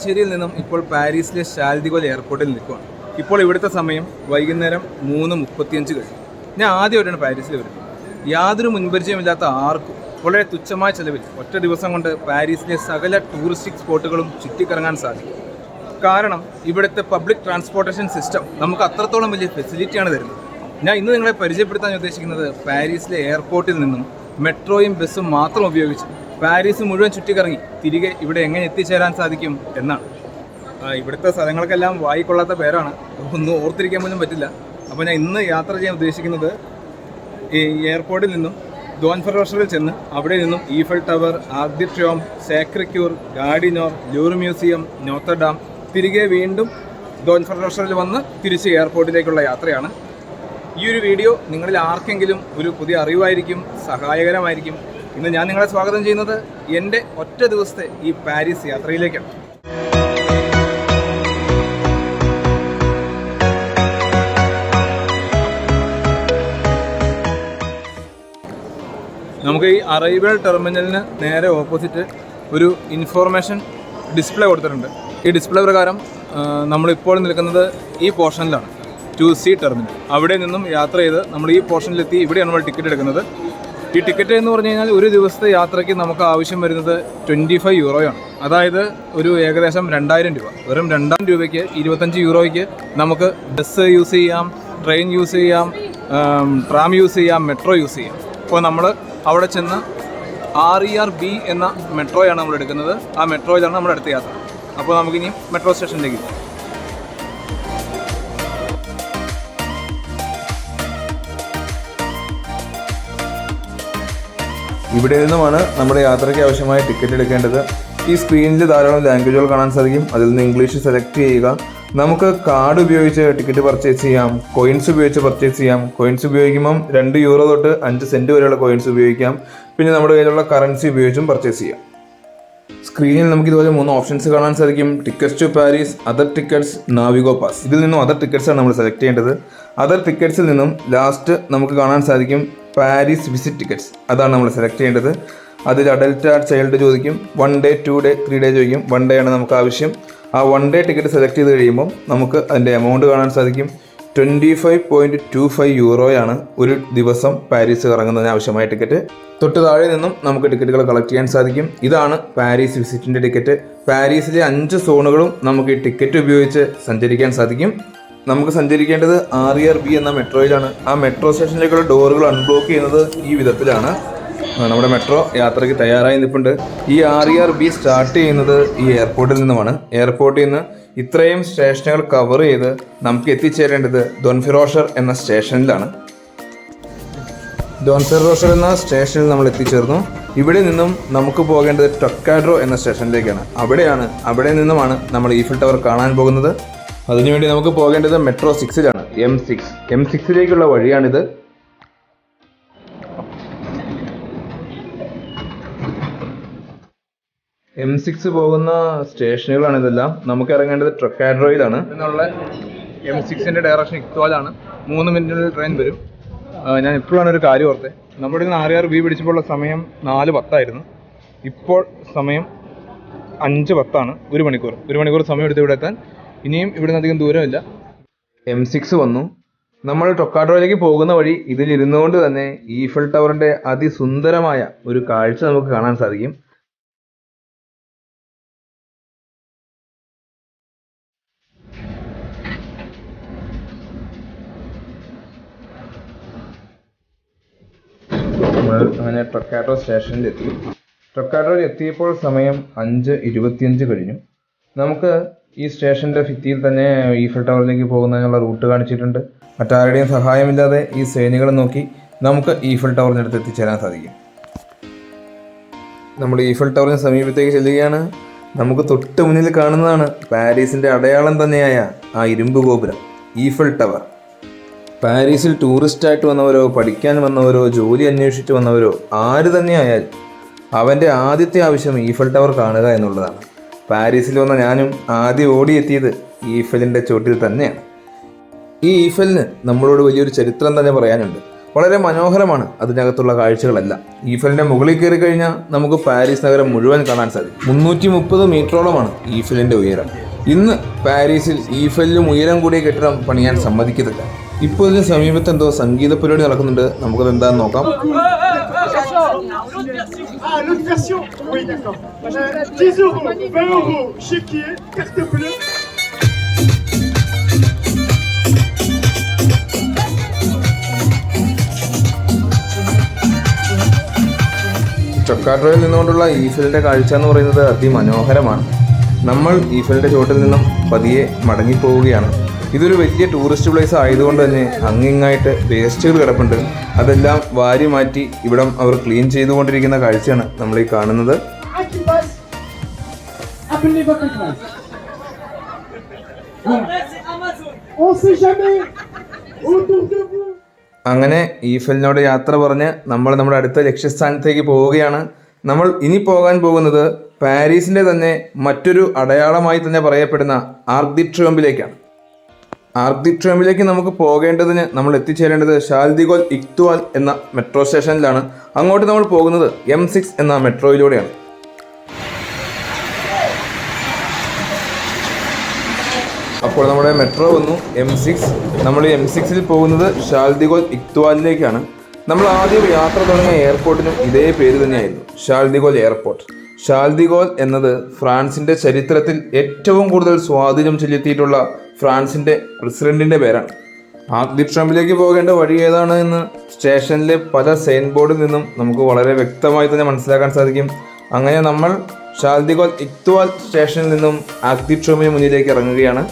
നെടുമ്പാശ്ശേരിയിൽ നിന്നും ഇപ്പോൾ പാരീസിലെ ഷാർൽ ദി ഗോൾ എയർപോർട്ടിൽ നിൽക്കുകയാണ്. ഇപ്പോൾ ഇവിടുത്തെ സമയം വൈകുന്നേരം 3:35 കഴിഞ്ഞു. ഞാൻ ആദ്യമായിട്ടാണ് പാരീസിൽ വരുന്നത്. യാതൊരു മുൻപരിചയമില്ലാത്ത ആർക്കും വളരെ തുച്ഛമായ ചെലവിൽ ഒറ്റ ദിവസം കൊണ്ട് പാരീസിലെ സകല ടൂറിസ്റ്റിക് സ്പോട്ടുകളും ചുറ്റിക്കറങ്ങാൻ സാധിക്കും. കാരണം ഇവിടുത്തെ പബ്ലിക് ട്രാൻസ്പോർട്ടേഷൻ സിസ്റ്റം നമുക്ക് അത്രത്തോളം വലിയ ഫെസിലിറ്റിയാണ് തരുന്നത്. ഞാൻ ഇന്ന് നിങ്ങളെ പരിചയപ്പെടുത്താൻ ഉദ്ദേശിക്കുന്നത് പാരീസിലെ എയർപോർട്ടിൽ നിന്നും മെട്രോയും ബസ്സും മാത്രം ഉപയോഗിച്ച് പാരീസ് മുഴുവൻ ചുറ്റിക്കറങ്ങി തിരികെ ഇവിടെ എങ്ങനെ എത്തിച്ചേരാൻ സാധിക്കും എന്നാണ്. ഇവിടുത്തെ സ്ഥലങ്ങൾക്കെല്ലാം വായിക്കൊള്ളാത്ത പേരാണ്, ഒന്നും ഓർത്തിരിക്കാൻ പോലും പറ്റില്ല. അപ്പോൾ ഞാൻ ഇന്ന് യാത്ര ചെയ്യാൻ ഉദ്ദേശിക്കുന്നത് ഈ എയർപോർട്ടിൽ നിന്നും ദോൻഫെറോഷറിൽ ചെന്ന് അവിടെ നിന്നും Eiffel tower, Arc de Triomphe, Sacre Coeur, Gare du Nord, Louvre museum, Notre Dame, തിരികെ വീണ്ടും ദോൻഫെറോഷറിൽ വന്ന് തിരിച്ച് എയർപോർട്ടിലേക്കുള്ള യാത്രയാണ്. ഈ ഒരു വീഡിയോ നിങ്ങളിൽ ആർക്കെങ്കിലും ഒരു പുതിയ അറിവായിരിക്കും, സഹായകരമായിരിക്കും. ഇന്ന് ഞാൻ നിങ്ങളെ സ്വാഗതം ചെയ്യുന്നത് എൻ്റെ ഒറ്റ ദിവസത്തെ ഈ പാരീസ് യാത്രയിലേക്കാണ്. നമുക്ക് ഈ അറൈവൽ ടെർമിനലിന് നേരെ ഓപ്പോസിറ്റ് ഒരു ഇൻഫോർമേഷൻ ഡിസ്പ്ലേ കൊടുത്തിട്ടുണ്ട്. ഈ ഡിസ്പ്ലേ പ്രകാരം നമ്മളിപ്പോൾ നിൽക്കുന്നത് ഈ പോർഷനിലാണ്, 2C ടെർമിനൽ. അവിടെ നിന്നും യാത്ര ചെയ്ത് നമ്മൾ ഈ പോർഷനിലെത്തി. ഇവിടെയാണ് നമ്മൾ ടിക്കറ്റ് എടുക്കുന്നത്. ഈ ടിക്കറ്റ് എന്ന് പറഞ്ഞു കഴിഞ്ഞാൽ ഒരു ദിവസത്തെ യാത്രയ്ക്ക് നമുക്ക് ആവശ്യം വരുന്നത് 25 യൂറോയാണ്. അതായത് ഒരു ഏകദേശം 2000 രൂപ. വെറും 2000 രൂപയ്ക്ക് 25 യൂറോയ്ക്ക് നമുക്ക് ബസ് യൂസ് ചെയ്യാം, ട്രെയിൻ യൂസ് ചെയ്യാം, ട്രാം യൂസ് ചെയ്യാം, മെട്രോ യൂസ് ചെയ്യാം. അപ്പോൾ നമ്മൾ അവിടെ ചെന്ന് RER-B എന്ന മെട്രോയാണ് നമ്മൾ എടുക്കുന്നത്. ആ മെട്രോയിലാണ് നമ്മുടെ അടുത്ത യാത്ര. അപ്പോൾ നമുക്കിനി മെട്രോ സ്റ്റേഷനിലേക്ക് പോകാം. ഇവിടെ നിന്നുമാണ് നമ്മുടെ യാത്രയ്ക്ക് ആവശ്യമായ ടിക്കറ്റ് എടുക്കേണ്ടത്. ഈ സ്ക്രീനിൽ ധാരാളം ലാംഗ്വേജുകൾ കാണാൻ സാധിക്കും. അതിൽ നിന്ന് ഇംഗ്ലീഷ് സെലക്ട് ചെയ്യുക. നമുക്ക് കാർഡ് ഉപയോഗിച്ച് ടിക്കറ്റ് പർച്ചേസ് ചെയ്യാം, കോയിൻസ് ഉപയോഗിച്ച് പർച്ചേസ് ചെയ്യാം. കോയിൻസ് ഉപയോഗിക്കുമ്പം 2 യൂറോ തൊട്ട് 5 സെൻറ്റ് വരെയുള്ള കോയിൻസ് ഉപയോഗിക്കാം. പിന്നെ നമ്മുടെ കയ്യിലുള്ള കറൻസി ഉപയോഗിച്ചും പർച്ചേസ് ചെയ്യാം. സ്ക്രീനിൽ നമുക്ക് ഇതുപോലെ 3 ഓപ്ഷൻസ് കാണാൻ സാധിക്കും: tickets to Paris, other tickets, Navigo pass. ഇതിൽ നിന്നും അതർ ടിക്കറ്റ്സ് ആണ് നമ്മൾ സെലക്ട് ചെയ്യേണ്ടത്. അതർ ടിക്കറ്റ്സിൽ നിന്നും ലാസ്റ്റ് നമുക്ക് കാണാൻ സാധിക്കും പാരീസ് വിസിറ്റ് ടിക്കറ്റ്സ്. അതാണ് നമ്മൾ സെലക്ട് ചെയ്യേണ്ടത്. അതിൽ അഡൽട്ട്, ചൈൽഡ് ചോദിക്കും. 1 ഡേ, 2 ഡേ, 3 ഡേ ചോദിക്കും. 1 ഡേ ആണ് നമുക്ക് ആവശ്യം. ആ 1 ഡേ ടിക്കറ്റ് സെലക്ട് ചെയ്ത് കഴിയുമ്പോൾ നമുക്ക് അതിൻ്റെ എമൗണ്ട് കാണാൻ സാധിക്കും. 25.25 യൂറോയാണ് ഒരു ദിവസം പാരീസ് കറങ്ങുന്നതിന് ആവശ്യമായ ടിക്കറ്റ്. തൊട്ട് താഴെ നിന്നും നമുക്ക് ടിക്കറ്റുകൾ കളക്ട് ചെയ്യാൻ സാധിക്കും. ഇതാണ് പാരീസ് വിസിറ്റിൻ്റെ ടിക്കറ്റ്. പാരീസിലെ 5 സോണുകളും നമുക്ക് ഈ ടിക്കറ്റ് ഉപയോഗിച്ച് സഞ്ചരിക്കാൻ സാധിക്കും. നമുക്ക് സഞ്ചരിക്കേണ്ടത് RER-B എന്ന മെട്രോയിലാണ്. ആ മെട്രോ സ്റ്റേഷനിലേക്കുള്ള ഡോറുകൾ അൺബ്ലോക്ക് ചെയ്യുന്നത് ഈ വിധത്തിലാണ്. നമ്മുടെ മെട്രോ യാത്രയ്ക്ക് തയ്യാറായി നിൽപ്പുണ്ട്. ഈ RER-B സ്റ്റാർട്ട് ചെയ്യുന്നത് ഈ എയർപോർട്ടിൽ നിന്നുമാണ്. എയർപോർട്ടിൽ നിന്ന് ഇത്രയും സ്റ്റേഷനുകൾ കവർ ചെയ്ത് നമുക്ക് എത്തിച്ചേരേണ്ടത് ദോൻഫെറോഷർ എന്ന സ്റ്റേഷനിലാണ്. ദോൻഫെറോഷർ എന്ന സ്റ്റേഷനിൽ നമ്മൾ എത്തിച്ചേർന്നു. ഇവിടെ നിന്നും നമുക്ക് പോകേണ്ടത് ടൊക്കാഡ്രോ എന്ന സ്റ്റേഷനിലേക്കാണ്. അവിടെ നിന്നുമാണ് നമ്മൾ ഈഫൽ ടവർ കാണാൻ പോകുന്നത്. അതിനുവേണ്ടി നമുക്ക് പോകേണ്ടത് മെട്രോ 6ലാണ്, M6ലേക്കുള്ള വഴിയാണിത്. M6 പോകുന്ന സ്റ്റേഷനുകളാണ് ഇതെല്ലാം. നമുക്ക് ഇറങ്ങേണ്ടത് ട്രൊക്കാഡ്രോയിലാണ്. എന്നുള്ള M6ൻ്റെ ഡയറക്ഷൻ ഇക്വാലാണ്. 3 മിനിറ്റിനുള്ളിൽ ട്രെയിൻ വരും. ഞാൻ ഇപ്പോഴാണ് ഒരു കാര്യം ഓർത്തത്. നമ്മുടെ ഇന്ന് RER-B പിടിച്ചപ്പോഴുള്ള സമയം 4:10 ഇപ്പോൾ സമയം 5:10. ഒരു മണിക്കൂർ സമയം എടുത്ത് ഇവിടെ എത്താൻ. ഇനിയും ഇവിടുന്ന് അധികം ദൂരമില്ല. M6 വന്നു. നമ്മൾ ടൊക്കാഡ്രോയിലേക്ക് പോകുന്ന വഴി ഇതിൽ ഇരുന്നുകൊണ്ട് തന്നെ ഈഫൽ ടവറിൻ്റെ അതിസുന്ദരമായ ഒരു കാഴ്ച നമുക്ക് കാണാൻ സാധിക്കും. അങ്ങനെ ടൊക്കാഡ്രോ സ്റ്റേഷനിലെത്തി. ടൊക്കാഡ്രോയിൽ എത്തിയപ്പോൾ സമയം 5:25 കഴിഞ്ഞു. നമുക്ക് ഈ സ്റ്റേഷൻ്റെ ഭിത്തിയിൽ തന്നെ ഈഫൽ ടവറിലേക്ക് പോകുന്നതിനുള്ള റൂട്ട് കാണിച്ചിട്ടുണ്ട്. മറ്റാരുടെയും സഹായമില്ലാതെ ഈ സേനകൾ നോക്കി നമുക്ക് ഈഫൽ ടവറിനടുത്ത് എത്തിച്ചേരാൻ സാധിക്കും. നമ്മൾ ഈഫൽ ടവറിന് സമീപത്തേക്ക് ചെല്ലുകയാണ്. നമുക്ക് തൊട്ട് മുന്നിൽ കാണുന്നതാണ് പാരീസിൻ്റെ അടയാളം തന്നെയായ ആ ഇരുമ്പ് ഗോപുരം, ഈഫൽ ടവർ. പാരീസിൽ ടൂറിസ്റ്റായിട്ട് വന്നവരോ, പഠിക്കാൻ വന്നവരോ, ജോലി അന്വേഷിച്ച് വന്നവരോ ആര് തന്നെയായാലും അവൻ്റെ ആദ്യത്തെ ആവശ്യം ഈഫൽ ടവർ കാണുക എന്നുള്ളതാണ്. പാരീസിൽ വന്ന ഞാനും ആദ്യം ഓടിയെത്തിയത് ഈഫലിൻ്റെ ചോട്ടിൽ തന്നെയാണ്. ഈ ഈഫലിന് നമ്മളോട് വലിയൊരു ചരിത്രം തന്നെ പറയാനുണ്ട്. വളരെ മനോഹരമാണ് അതിനകത്തുള്ള കാഴ്ചകളെല്ലാം. ഈഫലിൻ്റെ മുകളിൽ കയറി കഴിഞ്ഞാൽ നമുക്ക് പാരീസ് നഗരം മുഴുവൻ കാണാൻ സാധിക്കും. 330 മീറ്ററോളമാണ് ഈഫലിൻ്റെ ഉയരം. ഇന്ന് പാരീസിൽ ഈഫലിലും ഉയരം കൂടിയ കെട്ടിടം പണിയാൻ സമ്മതിക്കത്തില്ല. ഇപ്പോൾ ഇതിന് സമീപത്ത് എന്തോ സംഗീത പരിപാടി നടക്കുന്നുണ്ട്. നമുക്കത് എന്താണെന്ന് നോക്കാം. ചൊക്കാട്രോയിൽ നിന്നുകൊണ്ടുള്ള ഈഫലിൻ്റെ കാഴ്ച എന്ന് പറയുന്നത് അതിമനോഹരമാണ്. നമ്മൾ ഈഫലിൻ്റെ ചുവട്ടിൽ നിന്നും പതിയെ മടങ്ങിപ്പോവുകയാണ്. ഇതൊരു വലിയ ടൂറിസ്റ്റ് പ്ലേസ് ആയതുകൊണ്ട് തന്നെ അങ്ങിങ്ങായിട്ട് വേസ്റ്റുകൾ കിടപ്പുണ്ട്. അതെല്ലാം വാരി മാറ്റി ഇവിടം അവർ ക്ലീൻ ചെയ്തുകൊണ്ടിരിക്കുന്ന കാഴ്ചയാണ് നമ്മൾ ഈ കാണുന്നത്. അങ്ങനെ ഈഫലിനോട് യാത്ര പറഞ്ഞ് നമ്മൾ നമ്മുടെ അടുത്ത ലക്ഷ്യസ്ഥാനത്തേക്ക് പോവുകയാണ്. നമ്മൾ ഇനി പോകാൻ പോകുന്നത് പാരീസിൻ്റെ തന്നെ മറ്റൊരു അടയാളമായി തന്നെ പറയപ്പെടുന്ന ആർക്ക് ദി ട്രിയംഫിലേക്കാണ്. ആർക്ക് ദി ട്രിയംഫിലേക്ക് നമുക്ക് പോകേണ്ടതിന് നമ്മൾ എത്തിച്ചേരേണ്ടത് ഷാർൽ ദി ഗോൾ ഇക്തുവാൽ എന്ന മെട്രോ സ്റ്റേഷനിലാണ്. അങ്ങോട്ട് നമ്മൾ പോകുന്നത് M6 എന്ന മെട്രോയിലൂടെയാണ്. അപ്പോൾ നമ്മുടെ മെട്രോ വന്നു M6. നമ്മൾ M6-ൽ പോകുന്നത് ഷാർൽ ദി ഗോൾ ഇക്തുവാലിലേക്കാണ്. നമ്മൾ ആദ്യം യാത്ര തുടങ്ങിയ എയർപോർട്ടിനും ഇതേ പേര് തന്നെയായിരുന്നു, Charles de Gaulle airport. Charles de Gaulle എന്നത് ഫ്രാൻസിൻ്റെ ചരിത്രത്തിൽ ഏറ്റവും കൂടുതൽ സ്വാധീനം ചെലുത്തിയിട്ടുള്ള ഫ്രാൻസിൻ്റെ പ്രസിഡന്റിൻ്റെ പേരാണ്. ആർക്ക് ദി ട്രിയംഫിലേക്ക് പോകേണ്ട വഴി ഏതാണ് എന്ന് സ്റ്റേഷനിലെ പല സൈൻ ബോർഡിൽ നിന്നും നമുക്ക് വളരെ വ്യക്തമായി തന്നെ മനസ്സിലാക്കാൻ സാധിക്കും. അങ്ങനെ നമ്മൾ ഷാർൽ ദി ഗോൾ ഇക്തുവാൽ സ്റ്റേഷനിൽ നിന്നും ആർക്ക് ദി ട്രിയംഫിന് മുന്നിലേക്ക് ഇറങ്ങുകയാണ്.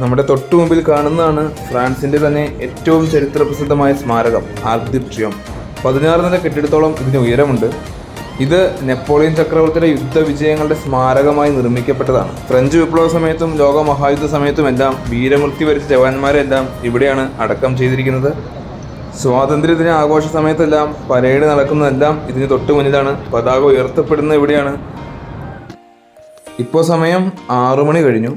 നമ്മുടെ തൊട്ടു മുമ്പിൽ കാണുന്നതാണ് ഫ്രാൻസിൻ്റെ തന്നെ ഏറ്റവും ചരിത്രപ്രസിദ്ധമായ സ്മാരകം ആർക്ക് ദി ട്രിയംഫ്. 16 നില കെട്ടിടത്തോളം ഇതിന് ഉയരമുണ്ട്. ഇത് നെപ്പോളിയൻ ചക്രവർത്തിയുടെ യുദ്ധവിജയങ്ങളുടെ സ്മാരകമായി നിർമ്മിക്കപ്പെട്ടതാണ്. ഫ്രഞ്ച് വിപ്ലവ സമയത്തും ലോക മഹായുദ്ധ സമയത്തുമെല്ലാം വീരമൃത്യു വരിച്ച ജവാന്മാരെല്ലാം ഇവിടെയാണ് അടക്കം ചെയ്തിരിക്കുന്നത്. സ്വാതന്ത്ര്യദിന ആഘോഷ സമയത്തെല്ലാം പരേഡ് നടക്കുന്നതെല്ലാം ഇതിന് തൊട്ടു മുന്നിലാണ്. പതാക ഉയർത്തപ്പെടുന്നത് ഇവിടെയാണ്. ഇപ്പോൾ സമയം 6 മണി കഴിഞ്ഞു.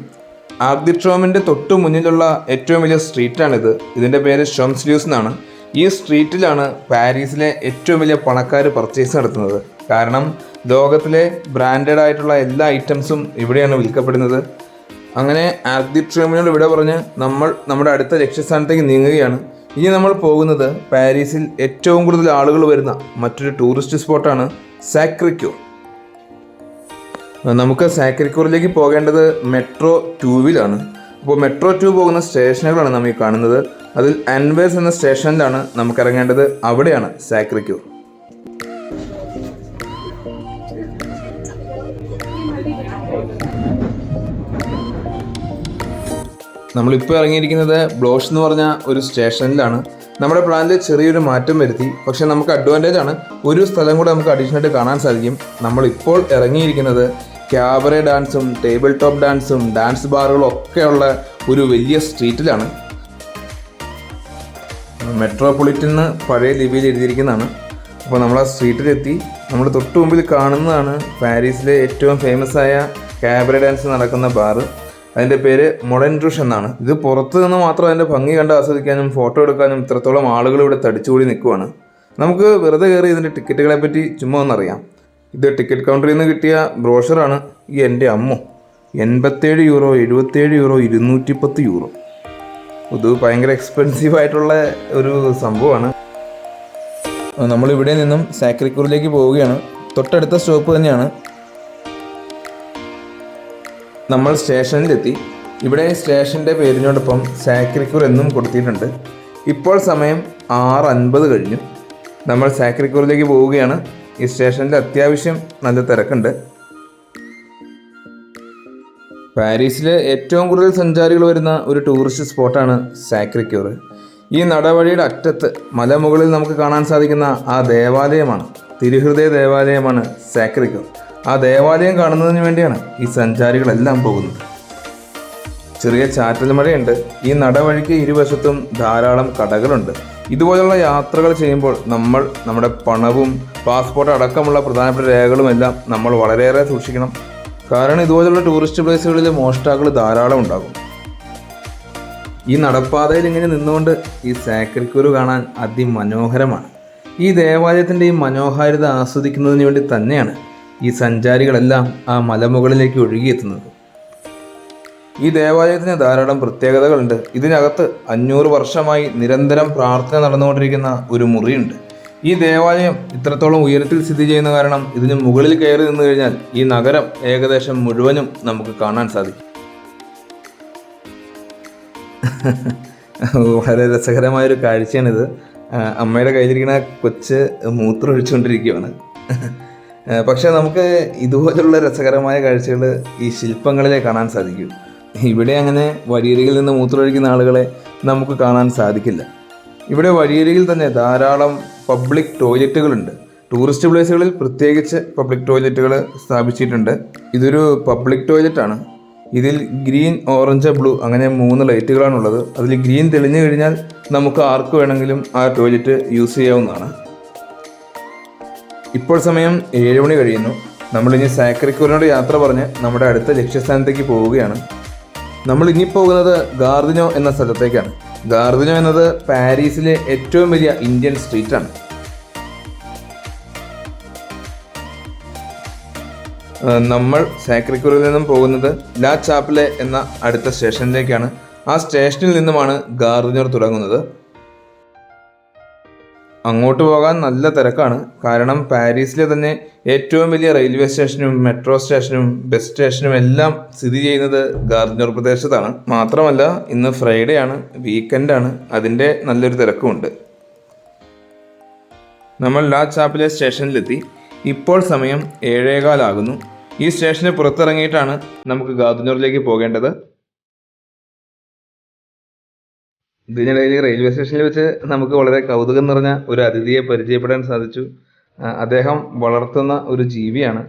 ആർക്ക് ദി ട്രിയംഫിൻ്റെ തൊട്ടു മുന്നിലുള്ള ഏറ്റവും വലിയ സ്ട്രീറ്റാണിത്. ഇതിൻ്റെ പേര് ഷംസ്-എലീസേ എന്നാണ്. ഈ സ്ട്രീറ്റിലാണ് പാരീസിലെ ഏറ്റവും വലിയ പണക്കാർ പർച്ചേസ് നടത്തുന്നത്. കാരണം ലോകത്തിലെ ബ്രാൻഡഡ് ആയിട്ടുള്ള എല്ലാ ഐറ്റംസും ഇവിടെയാണ് വിൽക്കപ്പെടുന്നത്. അങ്ങനെ ആർക്ക് ദി ട്രിയംഫിനോട് ഇവിടെ പറഞ്ഞ് നമ്മൾ നമ്മുടെ അടുത്ത ലക്ഷ്യസ്ഥാനത്തേക്ക് നീങ്ങുകയാണ്. ഇനി നമ്മൾ പോകുന്നത് പാരീസിൽ ഏറ്റവും കൂടുതൽ ആളുകൾ വരുന്ന മറ്റൊരു ടൂറിസ്റ്റ് സ്പോട്ടാണ് സാക്രേ-ക്യൂർ. നമുക്ക് സാക്രേ-ക്യൂറിലേക്ക് പോകേണ്ടത് മെട്രോ 2-വിലാണ്. അപ്പോൾ മെട്രോ 2 പോകുന്ന സ്റ്റേഷനുകളാണ് നമ്മൾ ഈ കാണുന്നത്. അതിൽ അൻവേഴ്സ് എന്ന സ്റ്റേഷനിലാണ് നമുക്ക് ഇറങ്ങേണ്ടത്. അവിടെയാണ് സാക്രേ-ക്യൂർ. നമ്മളിപ്പോൾ ഇറങ്ങിയിരിക്കുന്നത് ബ്ലോഷ് എന്ന് പറഞ്ഞ ഒരു സ്റ്റേഷനിലാണ്. നമ്മുടെ പ്ലാനിൽ ചെറിയൊരു മാറ്റം വരുത്തി. പക്ഷേ നമുക്ക് അഡ്വാൻറ്റേജ് ആണ്, ഒരു സ്ഥലം കൂടെ നമുക്ക് അഡീഷണലായിട്ട് കാണാൻ സാധിക്കും. നമ്മളിപ്പോൾ ഇറങ്ങിയിരിക്കുന്നത് ക്യാബറെ ഡാൻസും ടേബിൾ ടോപ്പ് ഡാൻസും ഡാൻസ് ബാറുകളും ഒക്കെയുള്ള ഒരു വലിയ സ്ട്രീറ്റിലാണ്. മെട്രോപൊളിറ്റൻ പഴയ ലിപിയിൽ എഴുതിയിരിക്കുന്നതാണ്. അപ്പോൾ നമ്മൾ ആ സ്ട്രീറ്റിലെത്തി. നമ്മൾ തൊട്ട് മുമ്പിൽ കാണുന്നതാണ് പാരീസിലെ ഏറ്റവും ഫേമസ് ആയ ക്യാബറെ ഡാൻസ് നടക്കുന്ന ബാറ്. അതിൻ്റെ പേര് മൊളൻ റൂഷ് എന്നാണ്. ഇത് പുറത്ത് നിന്ന് മാത്രം അതിൻ്റെ ഭംഗി കണ്ട് ആസ്വദിക്കാനും ഫോട്ടോ എടുക്കാനും ഇത്രത്തോളം ആളുകൾ ഇവിടെ തടിച്ചുകൂടി നിൽക്കുവാണ്. നമുക്ക് വെറുതെ കയറി ഇതിൻ്റെ ടിക്കറ്റുകളെ പറ്റി ചുമ്മാ ഒന്നറിയാം. ഇത് ടിക്കറ്റ് കൗണ്ടറിൽ നിന്ന് കിട്ടിയ ബ്രോഷറാണ്. ഈ എൻ്റെ അമ്മോ, 87 യൂറോ, 77 യൂറോ, 210 യൂറോ. ഇത് ഭയങ്കര എക്സ്പെൻസീവ് ആയിട്ടുള്ള ഒരു സംഭവമാണ്. നമ്മളിവിടെ നിന്നും സാക്രേ-ക്യൂറിലേക്ക് പോവുകയാണ്. തൊട്ടടുത്ത സ്റ്റോപ്പ് തന്നെയാണ്. നമ്മൾ സ്റ്റേഷനിലെത്തി. ഇവിടെ സ്റ്റേഷൻ്റെ പേരിനോടൊപ്പം സാക്രേ-ക്യൂർ എന്നും കൊടുത്തിട്ടുണ്ട്. ഇപ്പോൾ സമയം 6:50 കഴിഞ്ഞു. നമ്മൾ സാക്രേ-ക്യൂറിലേക്ക് പോവുകയാണ്. ഈ സ്റ്റേഷനിൽ അത്യാവശ്യം നല്ല തിരക്കുണ്ട്. പാരീസിൽ ഏറ്റവും കൂടുതൽ സഞ്ചാരികൾ വരുന്ന ഒരു ടൂറിസ്റ്റ് സ്പോട്ടാണ് സാക്രേ-ക്യൂർ. ഈ നടവഴിയുടെ അറ്റത്ത് മലമുകളിൽ നമുക്ക് കാണാൻ സാധിക്കുന്ന ആ ദേവാലയമാണ്, തിരുഹൃദയ ദേവാലയമാണ് സാക്രേ-ക്യൂർ. ആ ദേവാലയം കാണുന്നതിന് വേണ്ടിയാണ് ഈ സഞ്ചാരികളെല്ലാം പോകുന്നത്. ചെറിയ ചാറ്റൽ മഴയുണ്ട്. ഈ നടവഴിക്ക് ഇരുവശത്തും ധാരാളം കടകളുണ്ട്. ഇതുപോലുള്ള യാത്രകൾ ചെയ്യുമ്പോൾ നമ്മൾ നമ്മുടെ പണവും പാസ്പോർട്ട് അടക്കമുള്ള പ്രധാനപ്പെട്ട രേഖകളുമെല്ലാം നമ്മൾ വളരെയേറെ സൂക്ഷിക്കണം. കാരണം ഇതുപോലുള്ള ടൂറിസ്റ്റ് പ്ലേസുകളിൽ മോഷ്ടാക്കൾ ധാരാളം ഉണ്ടാകും. ഈ നടപ്പാതയിൽ ഇങ്ങനെ നിന്നുകൊണ്ട് ഈ സാക്രിക്കൂര് കാണാൻ അതിമനോഹരമാണ്. ഈ ദേവാലയത്തിൻ്റെ ഈ മനോഹാരിത ആസ്വദിക്കുന്നതിന് വേണ്ടി തന്നെയാണ് ഈ സഞ്ചാരികളെല്ലാം ആ മലമുകളിലേക്ക് ഒഴുകിയെത്തുന്നത്. ഈ ദേവാലയത്തിന് ധാരാളം പ്രത്യേകതകളുണ്ട്. ഇതിനകത്ത് 500 വർഷമായി നിരന്തരം പ്രാർത്ഥന നടന്നുകൊണ്ടിരിക്കുന്ന ഒരു മുറിയുണ്ട്. ഈ ദേവാലയം ഇത്രത്തോളം ഉയരത്തിൽ സ്ഥിതി ചെയ്യുന്ന കാരണം ഇതിന് മുകളിൽ കയറി നിന്ന് കഴിഞ്ഞാൽ ഈ നഗരം ഏകദേശം മുഴുവനും നമുക്ക് കാണാൻ സാധിക്കും. വളരെ രസകരമായൊരു കാഴ്ചയാണിത്. അമ്മയുടെ കയ്യിലിരിക്കുന്ന കൊച്ച് മൂത്രം ഒഴിച്ചുകൊണ്ടിരിക്കുകയാണ്. പക്ഷെ നമുക്ക് ഇതുപോലുള്ള രസകരമായ കാഴ്ചകൾ ഈ ശില്പങ്ങളിലെ കാണാൻ സാധിക്കും. ഇവിടെ അങ്ങനെ വഴിയരികിൽ നിന്ന് മൂത്രമൊഴിക്കുന്ന ആളുകളെ നമുക്ക് കാണാൻ സാധിക്കില്ല. ഇവിടെ വഴിയരികിൽ തന്നെ ധാരാളം പബ്ലിക് ടോയ്ലറ്റുകളുണ്ട്. ടൂറിസ്റ്റ് പ്ലേസുകളിൽ പ്രത്യേകിച്ച് പബ്ലിക് ടോയ്ലറ്റുകൾ സ്ഥാപിച്ചിട്ടുണ്ട്. ഇതൊരു പബ്ലിക് ടോയ്ലറ്റാണ്. ഇതിൽ ഗ്രീൻ, ഓറഞ്ച്, ബ്ലൂ അങ്ങനെ 3 ലൈറ്റുകളാണുള്ളത്. അതിൽ ഗ്രീൻ തെളിഞ്ഞു കഴിഞ്ഞാൽ നമുക്ക് ആർക്ക് വേണമെങ്കിലും ആ ടോയ്ലറ്റ് യൂസ് ചെയ്യാവുന്നതാണ്. ഇപ്പോൾ സമയം 7 മണി കഴിയുന്നു. നമ്മളിനി സാക്രിക്കൂറിനോട് യാത്ര പറഞ്ഞ് നമ്മുടെ അടുത്ത ലക്ഷ്യസ്ഥാനത്തേക്ക് പോവുകയാണ്. നമ്മൾ ഇനി പോകുന്നത് ഗാർദിനോ എന്ന സ്ഥലത്തേക്കാണ്. ഗാർദിനോ എന്നത് പാരീസിലെ ഏറ്റവും വലിയ ഇന്ത്യൻ സ്ട്രീറ്റാണ്. നമ്മൾ സാക്രിക്കൂറിൽ നിന്നും പോകുന്നത് ലാ ചാപ്പലെ എന്ന അടുത്ത സ്റ്റേഷനിലേക്കാണ്. ആ സ്റ്റേഷനിൽ നിന്നുമാണ് ഗാർദിനോർ തുടങ്ങുന്നത്. അങ്ങോട്ട് പോകാൻ നല്ല തിരക്കാണ്. കാരണം പാരീസിലെ തന്നെ ഏറ്റവും വലിയ റെയിൽവേ സ്റ്റേഷനും മെട്രോ സ്റ്റേഷനും ബസ് സ്റ്റേഷനും എല്ലാം സ്ഥിതി ചെയ്യുന്നത് ഗാർദിനോർ പ്രദേശത്താണ്. മാത്രമല്ല ഇന്ന് ഫ്രൈഡേ ആണ്, വീക്കെൻഡാണ്. അതിൻ്റെ നല്ലൊരു തിരക്കുമുണ്ട്. നമ്മൾ ലാ ചാപ്പലെ സ്റ്റേഷനിലെത്തി. ഇപ്പോൾ സമയം 7:15 ആകുന്നു. ഈ സ്റ്റേഷന് പുറത്തിറങ്ങിയിട്ടാണ് നമുക്ക് ഗാർദിനോറിലേക്ക് പോകേണ്ടത്. ഇതിനിടയിൽ റെയിൽവേ സ്റ്റേഷനിൽ വെച്ച് നമുക്ക് വളരെ കൗതുകം നിറഞ്ഞ ഒരു അതിഥിയെ പരിചയപ്പെടാൻ സാധിച്ചു. അദ്ദേഹം വളർത്തുന്ന ഒരു ജീവിയാണ്.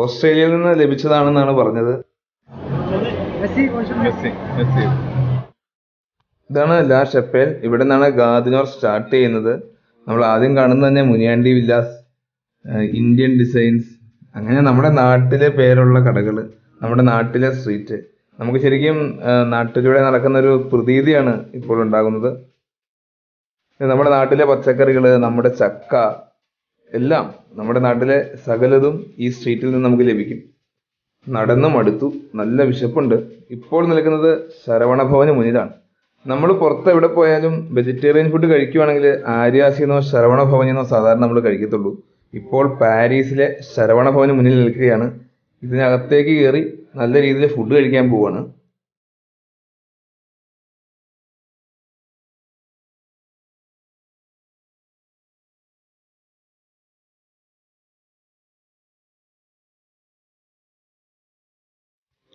ഓസ്ട്രേലിയയിൽ നിന്ന് ലഭിച്ചതാണെന്നാണ് പറഞ്ഞത്. ഇതാണ് ലാ ഷപ്പേൽ. ഇവിടെ നിന്നാണ് ഗാർദിനോർ സ്റ്റാർട്ട് ചെയ്യുന്നത്. നമ്മൾ ആദ്യം കാണുന്നത് തന്നെ മുനിയാണ്ടി വില്ലാസ്, ഇന്ത്യൻ ഡിസൈൻസ്, അങ്ങനെ നമ്മുടെ നാട്ടിലെ പേരുള്ള കടകൾ, നമ്മുടെ നാട്ടിലെ സ്ട്രീറ്റ്. നമുക്ക് ശരിക്കും നാട്ടിലൂടെ നടക്കുന്ന ഒരു പ്രതീതിയാണ് ഇപ്പോൾ ഉണ്ടാകുന്നത്. നമ്മുടെ നാട്ടിലെ പച്ചക്കറികൾ, നമ്മുടെ ചക്ക, എല്ലാം നമ്മുടെ നാട്ടിലെ സകലതും ഈ സ്ട്രീറ്റിൽ നിന്ന് നമുക്ക് ലഭിക്കും. നടന്നു മടുത്തു, നല്ല വിശപ്പുണ്ട്. ഇപ്പോൾ നിൽക്കുന്നത് ശരവണഭവന് മുന്നിലാണ്. നമ്മൾ പുറത്ത് എവിടെ പോയാലും വെജിറ്റേറിയൻ ഫുഡ് കഴിക്കുവാണെങ്കിൽ ആര്യാസിന്നോ ശരവണഭവനിന്നോ സാധാരണ നമ്മൾ കഴിക്കത്തുള്ളൂ. ഇപ്പോൾ പാരീസിലെ ശരവണഭവന് മുന്നിൽ നിൽക്കുകയാണ്. ഇതിനകത്തേക്ക് കയറി നല്ല രീതിയിൽ ഫുഡ് കഴിക്കാൻ പോവാണ്.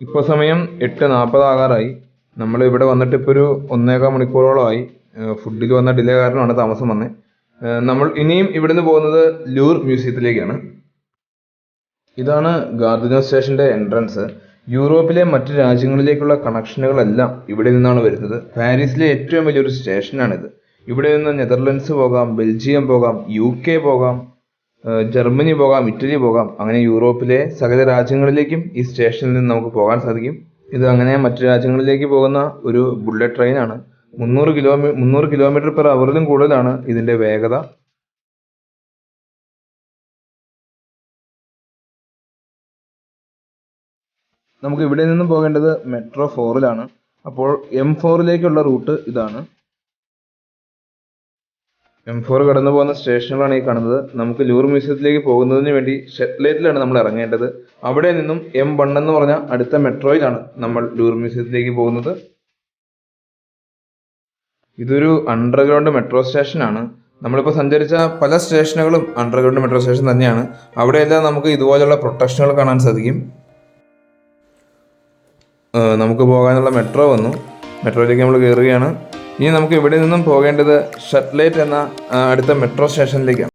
ഇപ്പോൾ സമയം 8:40 ആകാറായി. നമ്മൾ ഇവിടെ വന്നിട്ട് ഇപ്പോൾ ഒരു 1.25 മണിക്കൂറോളമായി. ഫുഡിൽ വന്ന ഡിലേ കാരണമാണ് താമസം വന്നത്. നമ്മൾ ഇനിയും ഇവിടുന്ന് പോകുന്നത് ലൂർ മ്യൂസിയത്തിലേക്കാണ്. ഇതാണ് ഗാർദിനോ സ്റ്റേഷന്റെ എൻട്രൻസ്. യൂറോപ്പിലെ മറ്റ് രാജ്യങ്ങളിലേക്കുള്ള കണക്ഷനുകളെല്ലാം ഇവിടെ നിന്നാണ് വരുന്നത്. പാരീസിലെ ഏറ്റവും വലിയൊരു സ്റ്റേഷനാണിത്. ഇവിടെ നിന്ന് നെതർലൻഡ്സ് പോകാം, ബെൽജിയം പോകാം, UK പോകാം, ജർമ്മനി പോകാം, ഇറ്റലി പോകാം. അങ്ങനെ യൂറോപ്പിലെ സകല രാജ്യങ്ങളിലേക്കും ഈ സ്റ്റേഷനിൽ നിന്ന് നമുക്ക് പോകാൻ സാധിക്കും. ഇത് അങ്ങനെ മറ്റു രാജ്യങ്ങളിലേക്ക് പോകുന്ന ഒരു ബുള്ളറ്റ് ട്രെയിനാണ്. 300 കിലോമീറ്റർ പെർ അവറിലും കൂടുതലാണ് ഇതിൻ്റെ വേഗത. നമുക്ക് ഇവിടെ നിന്നും പോകേണ്ടത് മെട്രോ 4-ലാണ്. അപ്പോൾ M4-ലേക്കുള്ള റൂട്ട് ഇതാണ്. M4 കടന്നു പോകുന്ന സ്റ്റേഷനുകളാണ് ഈ കാണുന്നത്. നമുക്ക് ലൂർ മ്യൂസിയത്തിലേക്ക് പോകുന്നതിന് വേണ്ടി ഷെറ്റ്ലേറ്റിലാണ് നമ്മൾ ഇറങ്ങേണ്ടത്. അവിടെ നിന്നും M1 എന്ന് പറഞ്ഞ അടുത്ത മെട്രോയിലാണ് നമ്മൾ ലൂർ മ്യൂസിയത്തിലേക്ക് പോകുന്നത്. ഇതൊരു അണ്ടർഗ്രൗണ്ട് മെട്രോ സ്റ്റേഷനാണ്. നമ്മളിപ്പോൾ സഞ്ചരിച്ച പല സ്റ്റേഷനുകളും അണ്ടർഗ്രൗണ്ട് മെട്രോ സ്റ്റേഷൻ തന്നെയാണ്. അവിടെയെല്ലാം നമുക്ക് ഇതുപോലുള്ള പ്രൊട്ടക്ഷനുകൾ കാണാൻ സാധിക്കും. നമുക്ക് പോകാനുള്ള മെട്രോ വന്നു. മെട്രോയിലേക്ക് നമ്മൾ കയറുകയാണ്. ഇനി നമുക്ക് ഇവിടെ നിന്നും പോകേണ്ടത് ഷെറ്റ്ലേറ്റ് എന്ന അടുത്ത മെട്രോ സ്റ്റേഷനിലേക്കാണ്.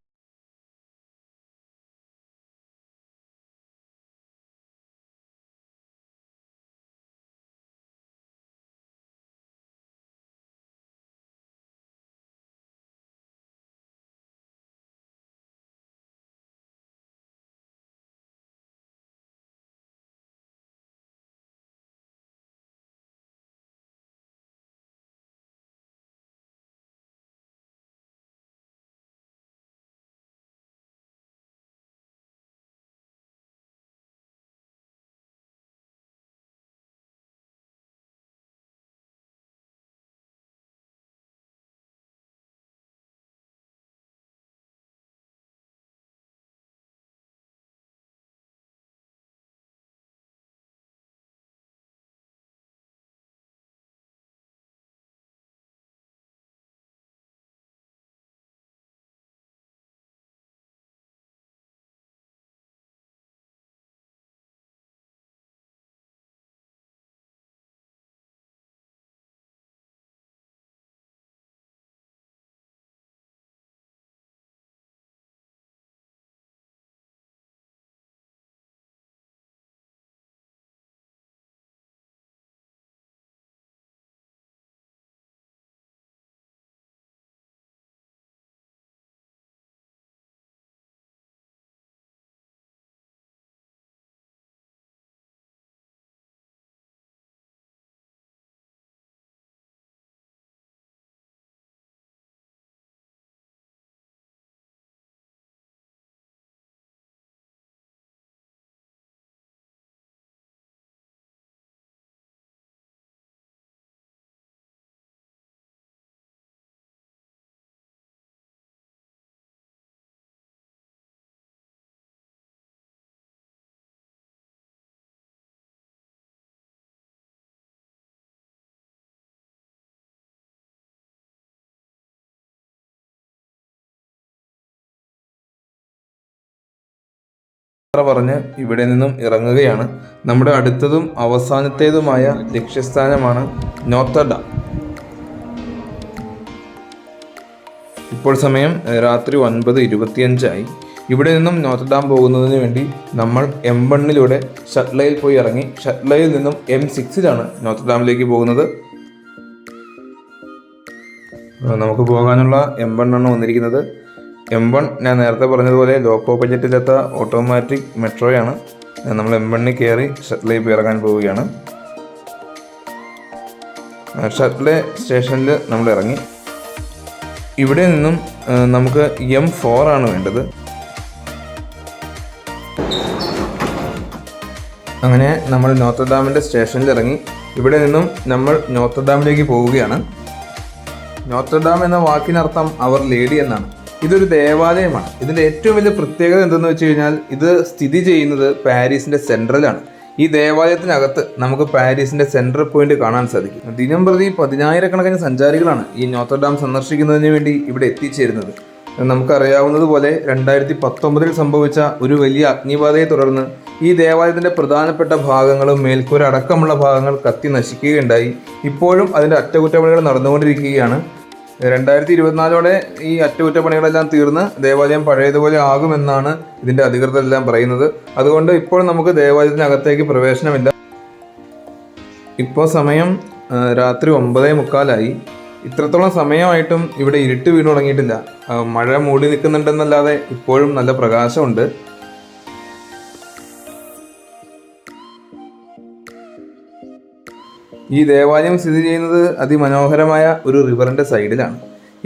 പറഞ്ഞ് ഇവിടെ നിന്നും ഇറങ്ങുകയാണ്. നമ്മുടെ അടുത്തതും അവസാനത്തേതുമായ ലക്ഷ്യസ്ഥാനമാണ് നോർത്തർഡാം. ഇപ്പോൾ സമയം രാത്രി 9:25 ഇവിടെ നിന്നും നോർത്തർഡാം പോകുന്നതിന് വേണ്ടി നമ്മൾ M1 ഷട്ട്ലയിൽ പോയി ഇറങ്ങി. ഷട്ട്ലയിൽ നിന്നും M6 നോർത്തർഡാമിലേക്ക് പോകുന്നത്. നമുക്ക് പോകാനുള്ള M1 ആണ് വന്നിരിക്കുന്നത്. M1 ഞാൻ നേരത്തെ പറഞ്ഞതുപോലെ ലോക്കോ ബഡ്ജറ്റിലെത്ത ഓട്ടോമാറ്റിക് മെട്രോയാണ്. നമ്മൾ M1 കയറി ഷട്ട്ലയിൽ പോയി ഇറങ്ങാൻ പോവുകയാണ്. ഷട്ട്ലെ സ്റ്റേഷനിൽ നമ്മൾ ഇറങ്ങി. ഇവിടെ നിന്നും നമുക്ക് M4 ആണ് വേണ്ടത്. അങ്ങനെ നമ്മൾ നോർത്തർഡാമിൻ്റെ സ്റ്റേഷനിൽ ഇറങ്ങി. ഇവിടെ നിന്നും നമ്മൾ നോർത്തർഡാമിലേക്ക് പോവുകയാണ്. നോർത്തർഡാം എന്ന വാക്കിനർത്ഥം അവർ ലേഡി എന്നാണ്. ഇതൊരു ദേവാലയമാണ്. ഇതിൻ്റെ ഏറ്റവും വലിയ പ്രത്യേകത എന്തെന്ന് വെച്ച് കഴിഞ്ഞാൽ ഇത് സ്ഥിതി ചെയ്യുന്നത് പാരീസിൻ്റെ സെൻട്രലാണ്. ഈ ദേവാലയത്തിനകത്ത് നമുക്ക് പാരീസിൻ്റെ സെൻട്രൽ പോയിന്റ് കാണാൻ സാധിക്കും. ദിനം പ്രതി 10,000-കണക്കിന് സഞ്ചാരികളാണ് ഈ നോർത്തർഡാം സന്ദർശിക്കുന്നതിന് വേണ്ടി ഇവിടെ എത്തിച്ചേരുന്നത്. നമുക്കറിയാവുന്നതുപോലെ 2019 സംഭവിച്ച ഒരു വലിയ അഗ്നിബാധയെ തുടർന്ന് ഈ ദേവാലയത്തിൻ്റെ പ്രധാനപ്പെട്ട ഭാഗങ്ങളും മേൽക്കൂര അടക്കമുള്ള ഭാഗങ്ങൾ കത്തി നശിക്കുകയുണ്ടായി. ഇപ്പോഴും അതിൻ്റെ അറ്റകുറ്റപ്പണികൾ നടന്നുകൊണ്ടിരിക്കുകയാണ്. 2024 ഈ അറ്റകുറ്റപ്പണികളെല്ലാം തീർന്ന് ദേവാലയം പഴയതുപോലെ ആകുമെന്നാണ് ഇതിൻ്റെ അധികൃതരെല്ലാം പറയുന്നത്. അതുകൊണ്ട് ഇപ്പോൾ നമുക്ക് ദേവാലയത്തിനകത്തേക്ക് പ്രവേശനമില്ല. ഇപ്പോൾ സമയം രാത്രി 9:45. ഇത്രത്തോളം സമയമായിട്ടും ഇവിടെ ഇരുട്ട് വീണു തുടങ്ങിയിട്ടില്ല. മഴ മൂടി നിൽക്കുന്നുണ്ടെന്നല്ലാതെ ഇപ്പോഴും നല്ല പ്രകാശമുണ്ട്. ഈ ദേവാലയം സ്ഥിതി ചെയ്യുന്നത് അതിമനോഹരമായ ഒരു റിവറിൻ്റെ സൈഡിലാണ്.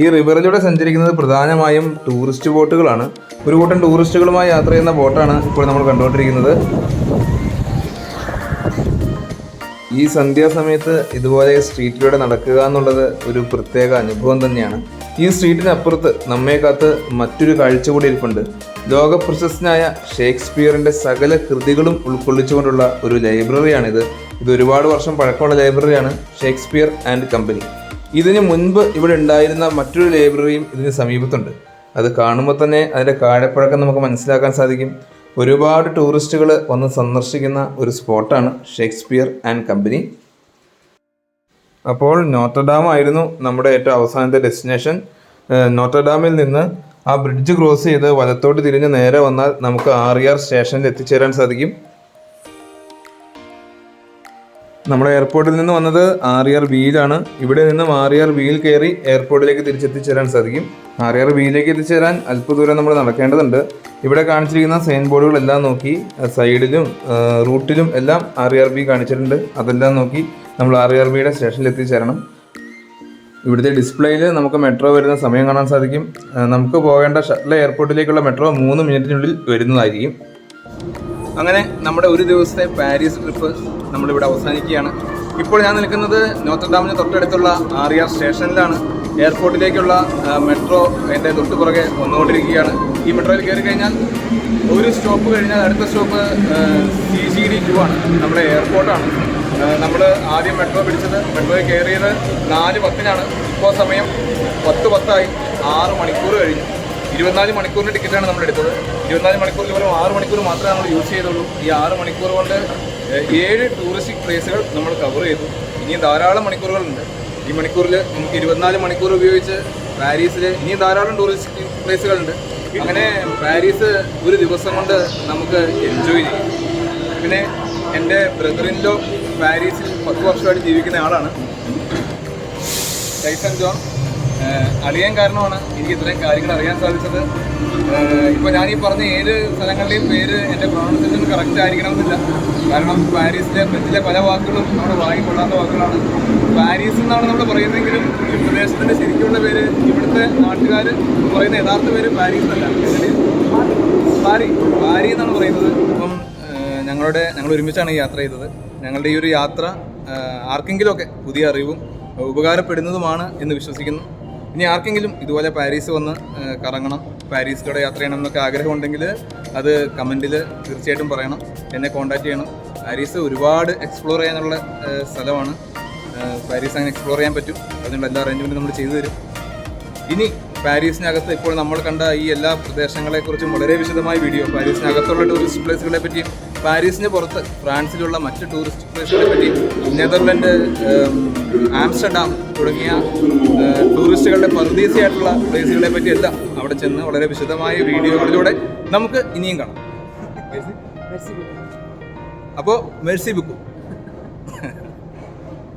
ഈ റിവറിലൂടെ സഞ്ചരിക്കുന്നത് പ്രധാനമായും ടൂറിസ്റ്റ് ബോട്ടുകളാണ്. ഒരു കൂട്ടം ടൂറിസ്റ്റുകളുമായി യാത്ര ചെയ്യുന്ന ബോട്ടാണ് ഇപ്പോൾ നമ്മൾ കണ്ടുകൊണ്ടിരിക്കുന്നത്. ഈ സന്ധ്യാസമയത്ത് ഇതുപോലെ സ്ട്രീറ്റിലൂടെ നടക്കുക എന്നുള്ളത് ഒരു പ്രത്യേക അനുഭവം തന്നെയാണ്. ഈ സ്ട്രീറ്റിനപ്പുറത്ത് നമ്മെ കാത്ത് മറ്റൊരു കാഴ്ച കൂടി ഇരിപ്പുണ്ട്. ലോകപ്രശസ്തനായ ഷേക്സ്പിയറിൻ്റെ സകല കൃതികളും ഉൾക്കൊള്ളിച്ചുകൊണ്ടുള്ള ഒരു ലൈബ്രറിയാണിത്. ഇത് ഒരുപാട് വർഷം പഴക്കമുള്ള ലൈബ്രറിയാണ്, ഷേക്സ്പിയർ ആൻഡ് കമ്പനി. ഇതിന് മുൻപ് ഇവിടെ ഉണ്ടായിരുന്ന മറ്റൊരു ലൈബ്രറിയും ഇതിന് സമീപത്തുണ്ട്. അത് കാണുമ്പോൾ തന്നെ അതിൻ്റെ കാഴപ്പഴക്കം നമുക്ക് മനസ്സിലാക്കാൻ സാധിക്കും. ഒരുപാട് ടൂറിസ്റ്റുകൾ വന്ന് സന്ദർശിക്കുന്ന ഒരു സ്പോട്ടാണ് ഷേക്സ്പിയർ ആൻഡ് കമ്പനി. അപ്പോൾ നോർത്തർഡാം ആയിരുന്നു നമ്മുടെ ഏറ്റവും അവസാനത്തെ ഡെസ്റ്റിനേഷൻ. നോർത്തർഡാമിൽ നിന്ന് ആ ബ്രിഡ്ജ് ക്രോസ് ചെയ്ത് വലത്തോട്ട് തിരിഞ്ഞ് നേരെ വന്നാൽ നമുക്ക് RER സ്റ്റേഷനിൽ എത്തിച്ചേരാൻ സാധിക്കും. നമ്മുടെ എയർപോർട്ടിൽ നിന്ന് വന്നത് RER Bയിലാണ്. ഇവിടെ നിന്നും RER Bയിൽ കയറി എയർപോർട്ടിലേക്ക് തിരിച്ചെത്തിച്ചേരാൻ സാധിക്കും. RER Bയിലേക്ക് എത്തിച്ചേരാൻ അല്പദൂരം നമ്മൾ നടക്കേണ്ടതുണ്ട്. ഇവിടെ കാണിച്ചിരിക്കുന്ന സൈൻ ബോർഡുകളെല്ലാം നോക്കി സൈഡിലും റൂട്ടിലും എല്ലാം RER B കാണിച്ചിട്ടുണ്ട്. അതെല്ലാം നോക്കി നമ്മൾ RER Bയുടെ സ്റ്റേഷനിൽ എത്തിച്ചേരണം. ഇവിടുത്തെ ഡിസ്പ്ലേയിൽ നമുക്ക് മെട്രോ വരുന്ന സമയം കാണാൻ സാധിക്കും. നമുക്ക് പോകേണ്ട ഷട്ട്ലെ എയർപോർട്ടിലേക്കുള്ള മെട്രോ 3 മിനിറ്റിനുള്ളിൽ വരുന്നതായിരിക്കും. അങ്ങനെ നമ്മുടെ ഒരു ദിവസത്തെ പാരീസ് ട്രിപ്പ് നമ്മളിവിടെ അവസാനിക്കുകയാണ്. ഇപ്പോൾ ഞാൻ നിൽക്കുന്നത് നോർത്തർഡാമിന് തൊട്ടടുത്തുള്ള RER സ്റ്റേഷനിലാണ്. എയർപോർട്ടിലേക്കുള്ള മെട്രോ എൻ്റെ തൊട്ട് പുറകെ വന്നുകൊണ്ടിരിക്കുകയാണ്. ഈ മെട്രോയിൽ കയറി കഴിഞ്ഞാൽ ഒരു സ്റ്റോപ്പ് കഴിഞ്ഞാൽ അടുത്ത സ്റ്റോപ്പ് CGD2 ആണ്, നമ്മുടെ എയർപോർട്ടാണ്. നമ്മൾ ആദ്യം മെട്രോ മെട്രോയിൽ കയറിയത് 4:10-നാണ്. ഇപ്പോൾ സമയം 10:10 6 മണിക്കൂർ കഴിഞ്ഞു. 24 മണിക്കൂറിൻ്റെ ടിക്കറ്റാണ് നമ്മൾ എടുത്തത്. 24 മണിക്കൂറിൽ പോലും 6 മണിക്കൂർ മാത്രമേ നമ്മൾ യൂസ് ചെയ്തുള്ളൂ. ഈ 6 മണിക്കൂർ കൊണ്ട് 7 ടൂറിസ്റ്റിക് പ്ലേസുകൾ നമ്മൾ കവർ ചെയ്തു. ഇനിയും ധാരാളം മണിക്കൂറുകളുണ്ട്. ഈ മണിക്കൂറിൽ നമുക്ക് 24 മണിക്കൂർ ഉപയോഗിച്ച് പാരീസിൽ ഇനിയും ധാരാളം ടൂറിസ്റ്റ് പ്ലേസുകളുണ്ട്. അങ്ങനെ പാരീസ് ഒരു ദിവസം കൊണ്ട് നമുക്ക് എൻജോയ് ചെയ്യും. പിന്നെ എൻ്റെ ബ്രദറിൻലോ പാരീസിൽ 10 വർഷമായിട്ട് ജീവിക്കുന്ന ആളാണ്, ടൈസൺ ജോൺ. അറിയാൻ കാരണമാണ് എനിക്ക് ഇത്രയും കാര്യങ്ങൾ അറിയാൻ സാധിച്ചത്. ഇപ്പോൾ ഞാനീ പറഞ്ഞ 7 സ്ഥലങ്ങളുടെയും പേര് എൻ്റെ പ്രൊണൗൺസിയേഷൻ കറക്റ്റ് ആയിരിക്കണമെന്നില്ല. കാരണം ഫ്രഞ്ചിലെ പല വാക്കുകളും നമ്മുടെ വായിക്കൊള്ളാത്ത വാക്കുകളാണ്. പാരീസ് എന്നാണ് നമ്മൾ പറയുന്നതെങ്കിലും ഈ പ്രദേശത്തിൻ്റെ ശരിക്കുള്ള പേര് ഇവിടുത്തെ നാട്ടുകാർ പറയുന്ന യഥാർത്ഥ പേര് പാരീസ് എന്നല്ല, പാരി എന്നാണ് പറയുന്നത്. അപ്പം ഞങ്ങൾ ഒരുമിച്ചാണ് ഈ യാത്ര ചെയ്തത്. ഞങ്ങളുടെ ഈ ഒരു യാത്ര ആർക്കെങ്കിലുമൊക്കെ പുതിയ അറിവും ഉപകാരപ്പെടുന്നതുമാണ് എന്ന് വിശ്വസിക്കുന്നു. ഇനി ആർക്കെങ്കിലും ഇതുപോലെ പാരീസ് വന്ന് കറങ്ങണം, പാരീസിലൂടെ യാത്ര ചെയ്യണം എന്നൊക്കെ ആഗ്രഹമുണ്ടെങ്കിൽ അത് കമൻറ്റിൽ തീർച്ചയായിട്ടും പറയണം, എന്നെ കോൺടാക്റ്റ് ചെയ്യണം. പാരീസ് ഒരുപാട് എക്സ്പ്ലോർ ചെയ്യാനുള്ള സ്ഥലമാണ്. പാരീസ് അങ്ങനെ എക്സ്പ്ലോർ ചെയ്യാൻ പറ്റും. അതിനുള്ള എല്ലാ അറേഞ്ച്മെൻറ്റും നമ്മൾ ചെയ്തു തരും. ഇനി പാരീസിനകത്ത് ഇപ്പോൾ നമ്മൾ കണ്ട ഈ എല്ലാ പ്രദേശങ്ങളെക്കുറിച്ചും വളരെ വിശദമായ വീഡിയോ, പാരീസിനകത്തുള്ള ടൂറിസ്റ്റ് പ്ലേസുകളെ പറ്റി, പാരീസിന് പുറത്ത് ഫ്രാൻസിലുള്ള മറ്റ് ടൂറിസ്റ്റ് പ്ലേസുകളെ പറ്റി, നെതർലൻഡ്, ആംസ്റ്റർഡാം തുടങ്ങിയ ടൂറിസ്റ്റുകളുടെ പറുദീസയായിട്ടുള്ള പ്ലേസുകളെ പറ്റി എല്ലാം അവിടെ ചെന്ന് വളരെ വിശദമായ വീഡിയോകളിലൂടെ നമുക്ക് ഇനിയും കാണാം. അപ്പോൾ മെർസി ബുക്കും